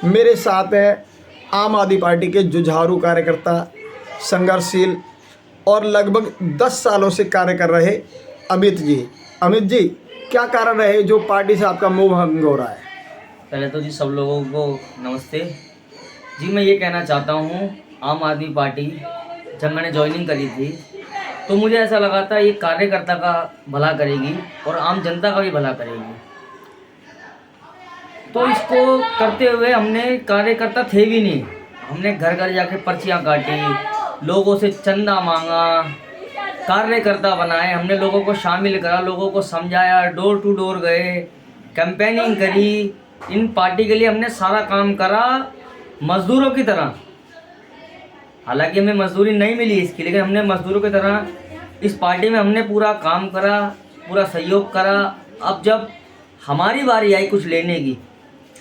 मेरे साथ है आम आदमी पार्टी के जुझारू कार्यकर्ता, संघर्षशील और लगभग 10 सालों से कार्य कर रहे अमित जी। अमित जी, क्या कारण रहे जो पार्टी से आपका मोह भंग हो रहा है? पहले तो जी सब लोगों को नमस्ते जी। मैं ये कहना चाहता हूँ, आम आदमी पार्टी जब मैंने ज्वाइनिंग करी थी तो मुझे ऐसा लगा था ये कार्यकर्ता का भला करेगी और आम जनता का भी भला करेगी। तो इसको करते हुए हमने कार्यकर्ता थे भी नहीं, हमने घर घर जाके पर्चियाँ काटी, लोगों से चंदा मांगा, कार्यकर्ता बनाए, हमने लोगों को शामिल करा, लोगों को समझाया, डोर टू डोर गए, कैंपेनिंग करी। इन पार्टी के लिए हमने सारा काम करा मजदूरों की तरह। हालांकि हमें मजदूरी नहीं मिली इसकी, लेकिन हमने मजदूरों की तरह इस पार्टी में हमने पूरा काम करा, पूरा सहयोग करा। अब जब हमारी बारी आई कुछ लेने की,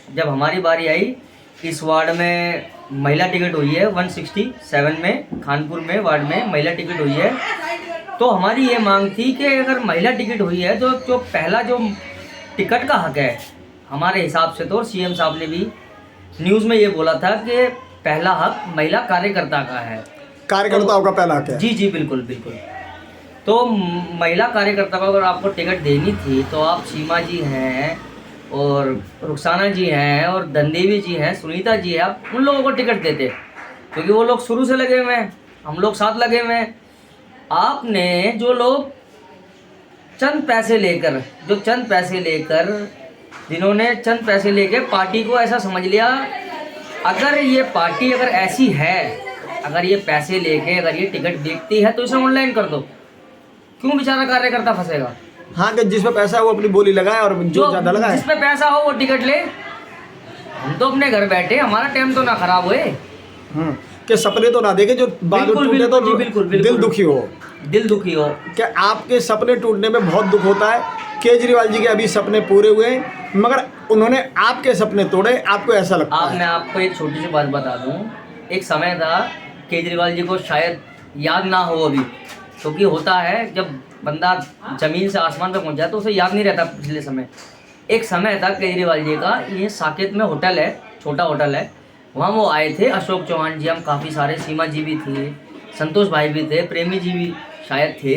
जब हमारी बारी आई, इस वार्ड में महिला टिकट हुई है 167 में, खानपुर में वार्ड में महिला टिकट हुई है। तो हमारी ये मांग थी कि अगर महिला टिकट हुई है तो जो पहला जो टिकट का हक है हमारे हिसाब से, तो सीएम साहब ने भी न्यूज़ में ये बोला था कि पहला हक महिला कार्यकर्ता का है, कार्यकर्ताओं का पहला हक है। जी जी बिल्कुल बिल्कुल। तो महिला कार्यकर्ता को अगर आपको टिकट देनी थी तो आप सीमा जी हैं और रुखसाना जी हैं और धनदेवी जी हैं, सुनीता जी है, आप उन लोगों को टिकट देते, क्योंकि वो लोग शुरू से लगे हुए हैं, हम लोग साथ लगे हुए हैं। आपने जो लोग चंद पैसे लेकर जिन्होंने चंद पैसे लेकर पार्टी को ऐसा समझ लिया, अगर ये पार्टी अगर ऐसी है, अगर ये पैसे लेके अगर ये टिकट देखती है तो इसे ऑनलाइन कर दो, क्यों बेचारा कार्यकर्ता फंसेगा? हाँ, कि जिस पे पैसा है वो अपनी बोली लगाए और जो ज़्यादा लगाए, जिस पे पैसा हो वो टिकट ले। हम तो अपने घर बैठे, हमारा टाइम तो ना खराब हुए। कि सपने तो ना देखे जो बाद में टूटे तो बिल्कुल दिल दुखी हो। क्या आपके सपने टूटने में बहुत दुख होता है? केजरीवाल जी के अभी सपने पूरे हुए हैं, मगर उन्होंने आपके सपने तोड़े, आपको ऐसा लगता है? मैं आपको एक छोटी सी बात बता दूं। एक समय था, केजरीवाल जी को शायद याद ना हो अभी, क्योंकि होता है जब बंदा ज़मीन से आसमान पे पहुंच जाए तो उसे याद नहीं रहता पिछले समय। एक समय था केजरीवाल जी का, ये साकेत में होटल है, छोटा होटल है, वहाँ वो आए थे, अशोक चौहान जी, हम काफ़ी सारे, सीमा जी भी थे, संतोष भाई भी थे, प्रेमी जी भी शायद थे।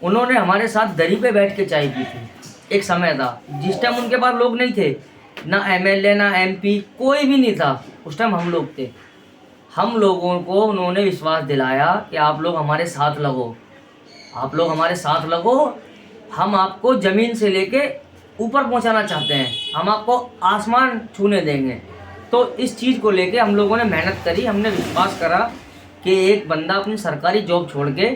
उन्होंने हमारे साथ दरी पे बैठ के चाय पी थी। एक समय था जिस टाइम उनके पास लोग नहीं थे, ना एमएलए ना एमपी, कोई भी नहीं था, उस टाइम हम लोग थे। हम लोगों को उन्होंने विश्वास दिलाया कि आप लोग हमारे साथ लगो, आप लोग हमारे साथ लगो, हम आपको ज़मीन से लेके ऊपर पहुंचाना चाहते हैं, हम आपको आसमान छूने देंगे। तो इस चीज़ को लेके हम लोगों ने मेहनत करी, हमने विश्वास करा कि एक बंदा अपनी सरकारी जॉब छोड़ के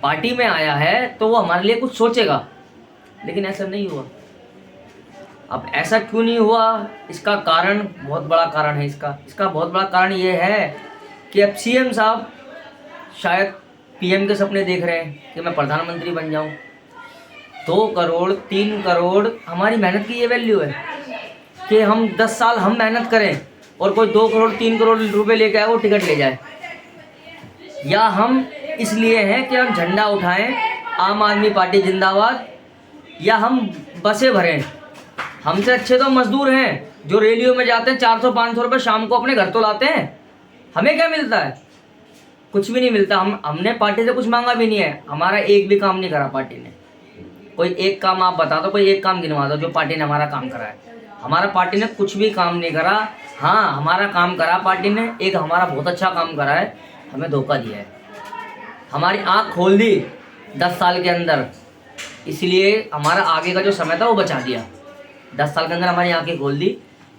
पार्टी में आया है तो वो हमारे लिए कुछ सोचेगा, लेकिन ऐसा नहीं हुआ। अब ऐसा क्यों नहीं हुआ, इसका कारण, बहुत बड़ा कारण है इसका बहुत बड़ा कारण ये है कि अब सीएम साहब शायद पीएम के सपने देख रहे हैं कि मैं प्रधानमंत्री बन जाऊं। 2 करोड़ 3 करोड़ हमारी मेहनत की ये वैल्यू है कि हम 10 साल हम मेहनत करें और कोई 2 करोड़ 3 करोड़ रुपए लेके आए वो टिकट ले जाए, या हम इसलिए हैं कि हम झंडा उठाएं, आम आदमी पार्टी जिंदाबाद, या हम बसें भरें। हमसे अच्छे तो मजदूर हैं जो रैलियों में जाते हैं, 400-500 रुपये शाम को अपने घर तो लाते हैं। हमें क्या मिलता है? कुछ भी नहीं मिलता। हमने पार्टी से कुछ मांगा भी नहीं है, हमारा एक भी काम नहीं करा पार्टी ने। कोई एक काम आप बता दो, कोई एक काम गिनवा दो जो पार्टी ने हमारा काम करा है। हमारा पार्टी ने कुछ भी काम नहीं करा। हाँ, हमारा काम करा पार्टी ने, एक हमारा बहुत अच्छा काम करा है, हमें धोखा दिया है, हमारी आँख खोल दी 10 साल के अंदर, इसलिए हमारा आगे का जो समय था वो बचा दिया। 10 साल के अंदर हमारी आँखें खोल दी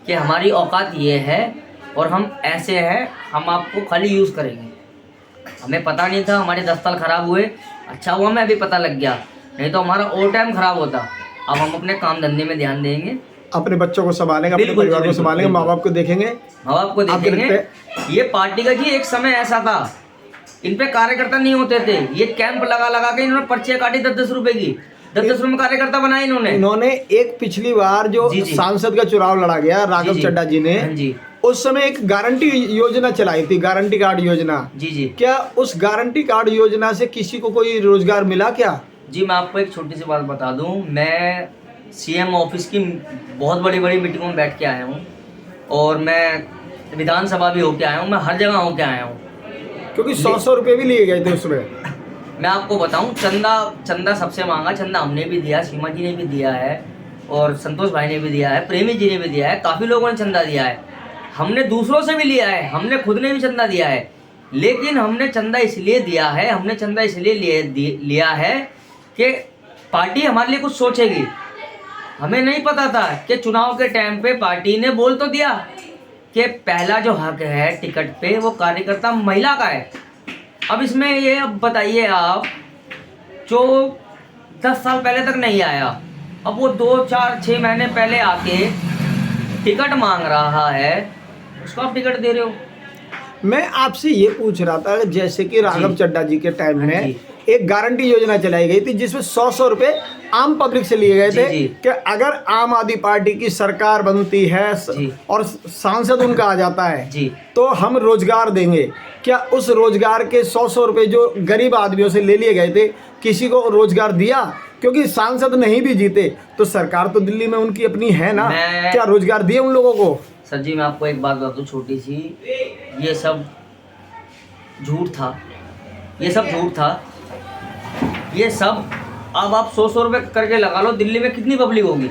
कि हमारी औकात ये है और हम ऐसे हैं, हम आपको खाली यूज़ करेंगे। हमें पता नहीं था, हमारे 10 साल ख़राब हुए, अच्छा हुआ हमें अभी पता लग गया, नहीं तो हमारा और टाइम ख़राब होता। अब हम अपने काम धंधे में ध्यान देंगे, अपने बच्चों को संभालेंगे, अपने परिवार को संभालेंगे, माँ बाप को देखेंगे, ये पार्टी का जी एक समय ऐसा था, इन पे कार्यकर्ता नहीं होते थे, ये कैंप लगा के इन्होंने पर्चियाँ काटी 10-10 रुपए की, 10-10 रुपए में कार्यकर्ता बनाए इन्होंने। एक पिछली बार जो सांसद का चुनाव लड़ा गया राघव चड्ढा जी ने, उस समय एक गारंटी योजना चलाई थी, गारंटी कार्ड योजना। जी क्या उस गारंटी कार्ड योजना से किसी को कोई रोजगार मिला क्या? जी मैं आपको एक छोटी सी बात बता दूं, मैं सीएम ऑफिस की बहुत बड़ी मीटिंगों में बैठ के आया हूँ और मैं विधानसभा भी होके आया हूँ, मैं हर जगह होके आया हूँ। क्योंकि 100 रुपये भी लिए गए थे उसमें। मैं आपको बताऊं, चंदा सबसे महंगा चंदा हमने भी दिया, सीमा जी ने भी दिया है, और संतोष भाई ने भी दिया है, प्रेमी जी ने भी दिया है, काफ़ी लोगों ने चंदा दिया है। हमने दूसरों से भी लिया है, हमने खुद ने भी चंदा दिया है, लेकिन हमने चंदा इसलिए दिया है, हमने चंदा इसलिए लिया है कि पार्टी हमारे लिए कुछ सोचेगी। हमें नहीं पता था कि चुनाव के टाइम पे पार्टी ने बोल तो दिया कि पहला जो हक है टिकट पे वो कार्यकर्ता महिला का है। अब इसमें ये अब बताइए आप, जो 10 साल पहले तक नहीं आया, अब वो 2, 4, 6 महीने पहले आके टिकट मांग रहा है, उसको आप टिकट दे रहे हो। मैं आपसे ये पूछ रहा था, जैसे कि राघव चड्ढा जी के टाइम में जी। एक गारंटी योजना चलाई गई थी जिसमें 100 रुपए आम पब्लिक से लिए गए थे कि अगर आम आदमी पार्टी की सरकार बनती है और सांसद उनका आ जाता है जी, तो हम रोजगार देंगे। क्या उस रोजगार के 100 रुपए जो गरीब आदमियों से ले लिए गए थे, किसी को रोजगार दिया? क्योंकि सांसद नहीं भी जीते तो सरकार तो दिल्ली में उनकी अपनी है ना, क्या रोजगार दिए उन लोगों को? सर जी, मैं आपको एक बात बता दूं छोटी सी, ये सब झूठ था, ये सब झूठ था, ये सब। अब आप 100 रुपये करके लगा लो, दिल्ली में कितनी पब्लिक होगी,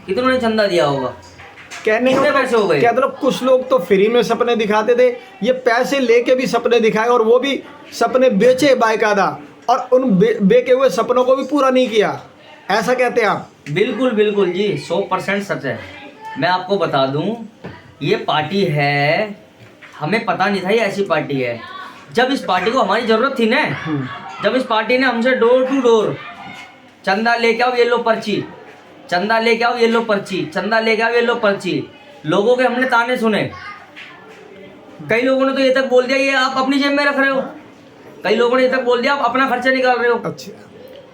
कितनों ने चंदा दिया होगा, कहने कितने पैसे हो गए? क्या मतलब कुछ लोग तो फ्री में सपने दिखाते थे, ये पैसे लेके भी सपने दिखाए और वो भी सपने बेचे बाकायदा, और उन बेचे हुए सपनों को भी पूरा नहीं किया, ऐसा कहते हैं आप? बिल्कुल बिल्कुल जी, 100% सच है। मैं आपको बता दूं, ये पार्टी है, हमें पता नहीं था ये ऐसी पार्टी है। जब इस पार्टी को हमारी ज़रूरत थी ना, जब इस पार्टी ने हमसे डोर टू डोर चंदा लेके आओ ये लो पर्ची, चंदा लेके आओ ये लो पर्ची, चंदा लेके आओ ये लो पर्ची, लोगों के हमने ताने सुने। कई लोगों ने तो ये तक बोल दिया ये आप अपनी जेब में रख रहे हो, कई लोगों ने ये तक बोल दिया आप अपना खर्चा निकाल रहे हो। अच्छा,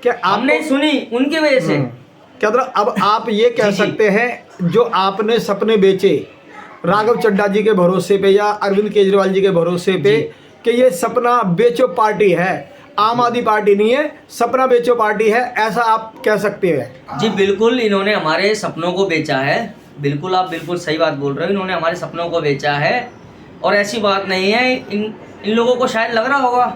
क्या हमने सुनी उनकी वजह से। क्या मतलब अब आप ये कह सकते हैं जो आपने सपने बेचे राघव चड्ढा जी के भरोसे पे या अरविंद केजरीवाल जी के भरोसे पे कि ये सपना बेचो पार्टी है, आम आदमी पार्टी नहीं है, सपना बेचो पार्टी है, ऐसा आप कह सकते हैं? जी बिल्कुल, इन्होंने हमारे सपनों को बेचा है। बिल्कुल, आप बिल्कुल सही बात बोल रहे हो, इन्होंने हमारे सपनों को बेचा है। और ऐसी बात नहीं है, इन लोगों को शायद लग रहा होगा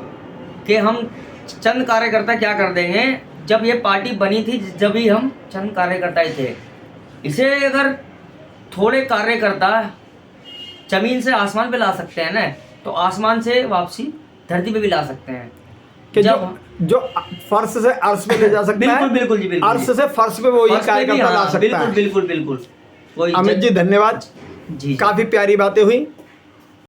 कि हम चंद कार्यकर्ता क्या कर देंगे। जब ये पार्टी बनी थी जब ही हम चंद कार्यकर्ता ही थे। इसे अगर थोड़े कार्यकर्ता जमीन से आसमान पे ला सकते हैं ना, तो आसमान से वापसी धरती पे भी ला सकते हैं। कि जो फर्श से अर्श पे ले जा सकता है, बिल्कुल बिल्कुल जी, बिल्कुल अर्श से फर्श पे वो ही कार्यकर्ता ला सकता है। बिल्कुल बिल्कुल बिल्कुल। अमित जी धन्यवाद जी, काफी प्यारी बातें हुई।